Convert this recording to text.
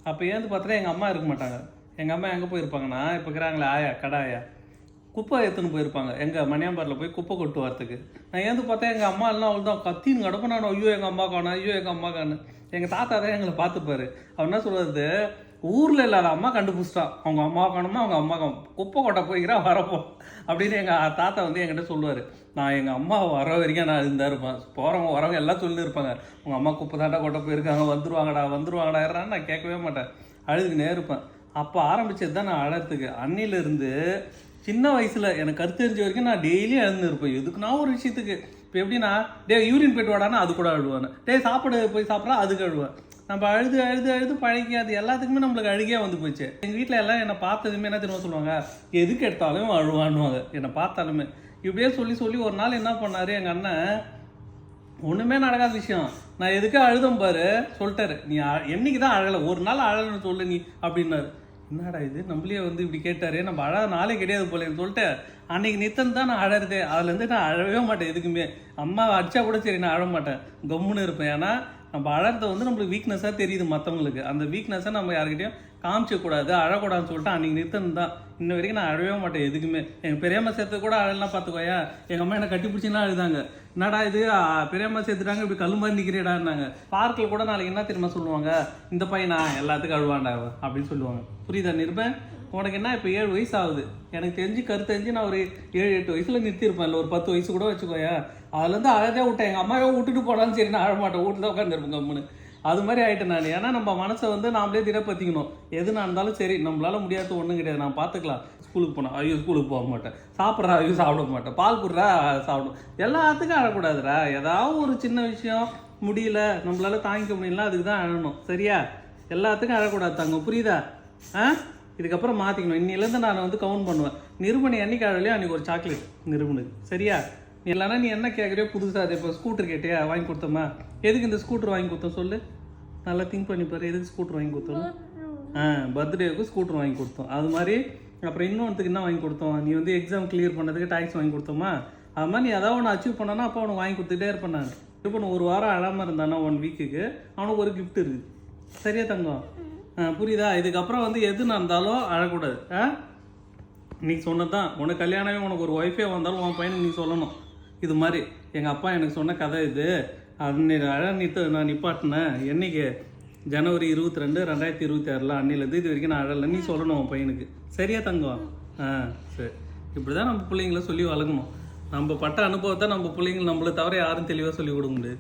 அப்போ ஏந்து பார்த்தா எங்கள் அம்மா இருக்க மாட்டாங்க. எங்கள் அம்மா எங்கே போயிருப்பாங்கன்னா, இப்போ இருக்கிறாங்களே ஆயா, கடை ஆயா, குப்பை எடுத்துன்னு போயிருப்பாங்க. எங்கள் மணியாம்பாரில் போய் குப்பை கொட்டு வரத்துக்கு. நான் ஏந்து பார்த்தா எங்கள் அம்மா எல்லாம் அவள் தான் கத்தின்னு கிடப்பேன். நான் ஐயோ எங்கள் அம்மா காணும், ஐயோ எங்கள் அம்மா காணும். எங்கள் தாத்தா தான் எங்களை பார்த்துப்பாரு. அவர் என்ன சொல்கிறது, ஊரில் இல்லாத அம்மா கண்டுபிடிச்சிட்டான். அவங்க அம்மா காணுமா, அவங்க அம்மா காணும், குப்பை கொட்டை போய்க்கிறா வரப்போ அப்படின்னு எங்கள் தாத்தா வந்து என்கிட்ட சொல்லுவார். நான் எங்கள் அம்மா வர வரைக்கும் நான் இருந்தா இருப்பேன். போகிறவங்க வரவங்க எல்லாம் சொல்லியிருப்பாங்க, உங்கள் அம்மா குப்பை தாண்டா கொட்டை போயிருக்காங்க, வந்துருவாங்கடா நான் கேட்கவே மாட்டேன், அழுதுகினே இருப்பேன். அப்போ ஆரம்பிச்சது தான் நான் அழறதுக்கு. அன்னிலேருந்து சின்ன வயசில் எனக்கு கருத்து தெரிஞ்ச வரைக்கும் நான் டெய்லியும் எழுந்துருப்பேன். எதுக்குன்னா ஒரு விஷயத்துக்கு. இப்போ எப்படின்னா, யூரின் போய்ட்டு வாடானா அது கூட அழுவேன். சாப்பாடு போய் சாப்பிட்றா அதுக்கு அழுவேன். நம்ம அழுது அழுது அழுது பழகி அது எல்லாத்துக்குமே நம்மளுக்கு அழுகையாக வந்து போச்சு. எங்கள் வீட்டில் எல்லாம் என்னை பார்த்ததுமே என்ன தெரியுமா சொல்லுவாங்க, எதுக்கு எடுத்தாலும் அழுவான்னுவாங்க. என்னை பார்த்தாலுமே இப்படியே சொல்லி சொல்லி ஒரு நாள் என்ன பண்ணார் எங்கள் அண்ணன், ஒன்றுமே நடக்காத விஷயம், நான் எதுக்கு அழுதம் பாரு சொல்லிட்டாரு, நீ என்னைக்கு தான் அழலை, ஒரு நாள் அழலைன்னு சொல்லு நீ அப்படின்னாரு. என்னடா இது நம்மளே வந்து இப்படி கேட்டாரு, நம்ம அழ நாளே கிடையாது போலேன்னு சொல்லிட்டு அன்னைக்கு நித்தம் தான் நான் அழறதே. அதுலேருந்து நான் அழவே மாட்டேன். எதுக்குமே அம்மா அடிச்சா கூட சரி நான் அழ மாட்டேன், கம்முன்னு இருப்பேன். ஏன்னா நம்ம அழறத வந்து நம்மளுக்கு வீக்னஸாக தெரியுது மற்றவங்களுக்கு. அந்த வீக்னஸை நம்ம யாருக்கிட்டையும் காமிச்சக்கூடாது, அழக்கூடாதுன்னு சொல்லிட்டு அன்றைக்கி நிறுத்தம் தான். இன்ன வரைக்கும் நான் அழவே மாட்டேன் எதுக்குமே. எங்கள் பெரியம்மா சேர்த்து கூட அழலாம் பார்த்துக்கோயா. எங்கள் அம்மா என்னை கட்டி பிடிச்சின்னா அழுதாங்க, என்னடா இது பெரியம்மா சேர்த்துட்டாங்க இப்படி கல் மாதிரி நிற்கிறேடான்னாங்க. பார்க்கில் கூட நாளைக்கு என்ன தெரியுமா சொல்லுவாங்க, இந்த பையனா எல்லாத்துக்கும் அழுவாண்டா அப்படின்னு சொல்லுவாங்க. புரியுதா நிருப்பேன்? உனக்கு என்ன இப்போ 7 வயசு ஆகுது. எனக்கு தெரிஞ்சு கருத்து தெரிஞ்சு நான் ஒரு 7-8 வயசில் நிறுத்திருப்பேன், இல்லை ஒரு 10 வயசு கூட வச்சுக்கோயா. அதுலேருந்து அழகே விட்டேன். எங்கள் அம்மாவே விட்டுட்டு போனாலும் சரி நான் அழ மாட்டேன், வீட்டில் தான் உட்காந்துருப்பேன் கம்முன்னு. அது மாதிரி ஆகிட்டேன் நான். ஏன்னா நம்ம மனசை வந்து நாமளே திடப்படுத்திக்கணும். எதுனா இருந்தாலும் சரி நம்மளால் முடியாத ஒன்றும் கிடையாது, நான் பார்த்துக்கலாம். ஸ்கூலுக்கு போனேன், ஐயோ ஸ்கூலுக்கு போக மாட்டேன், சாப்பிட்றா ஐயோ சாப்பிட மாட்டேன், பால் குடுறா சாப்பிடும், எல்லாத்துக்கும் அழக்கூடாதுடா. ஏதாவது ஒரு சின்ன விஷயம் முடியல நம்மளால தாங்கிக்க முடியல, அதுக்கு தான் அழணும். சரியா? எல்லாத்துக்கும் அழக்கூடாது தாங்க, புரியுதா? இதுக்கப்புறம் மாற்றிக்கணும். இன்னிலேருந்து நான் வந்து கவுண்ட் பண்ணுவேன். நிருபணி என்னைக்கு அழலையோ அன்றைக்கி ஒரு சாக்லேட் நிருபனுக்கு. சரியா? இல்லைன்னா நீ என்ன கேட்குறியோ புதுசாக, அது இப்போ ஸ்கூட்டர் கேட்டியா வாங்கி கொடுத்தோமா, எதுக்கு இந்த ஸ்கூட்டர் வாங்கி கொடுத்தோம் சொல்லு, நல்லா திங்க் பண்ணி பாரு. எதுக்கு ஸ்கூட்டர் வாங்கி கொடுத்தோம்? பர்த்டேவுக்கு ஸ்கூட்டர் வாங்கி கொடுத்தோம். அது மாதிரி அப்புறம் இன்னொன்றுக்கு என்ன வாங்கி கொடுத்தோம், நீ வந்து எக்ஸாம் கிளியர் பண்ணதுக்கு டாக்ஸ் வாங்கி கொடுத்தோமா. அது மாதிரி நீ ஏதாவது ஒன்று அச்சீவ் பண்ணனா அப்போ அவனுக்கு வாங்கி கொடுத்துட்டே இருப்பேன் நான். இப்போ ஒரு வாரம் அழாமல் இருந்தானா 1 வீக்குக்கு அவனுக்கு ஒரு கிஃப்ட் இருக்குது. சரியா தங்கம்? புரியுதா? இதுக்கப்புறம் வந்து எது நடந்தாலும் அழக்கூடாது. நீ சொன்னது தான், உனக்கு கல்யாணமே உனக்கு ஒரு ஒய்ஃபே வந்தாலும் உன் பையனுக்கு நீ சொல்லணும். இது மாதிரி எங்கள் அப்பா எனக்கு சொன்ன கதை இது, அது அழ நான் நிப்பாட்டினேன். என்னைக்கு? ஜனவரி 22, 2026 அன்னிலேருந்து இது வரைக்கும் நான் அழலை நீ சொல்லணும் உன் பையனுக்கு. சரியா தங்கம்? சரி. இப்படி தான் நம்ம பிள்ளைங்கள சொல்லி வளர்க்கணும். நம்ம பட்ட அனுபவத்தை நம்ம பிள்ளைங்க நம்மளை தவிர யாரும் தெளிவாக சொல்லி கொடுக்க முடியாது.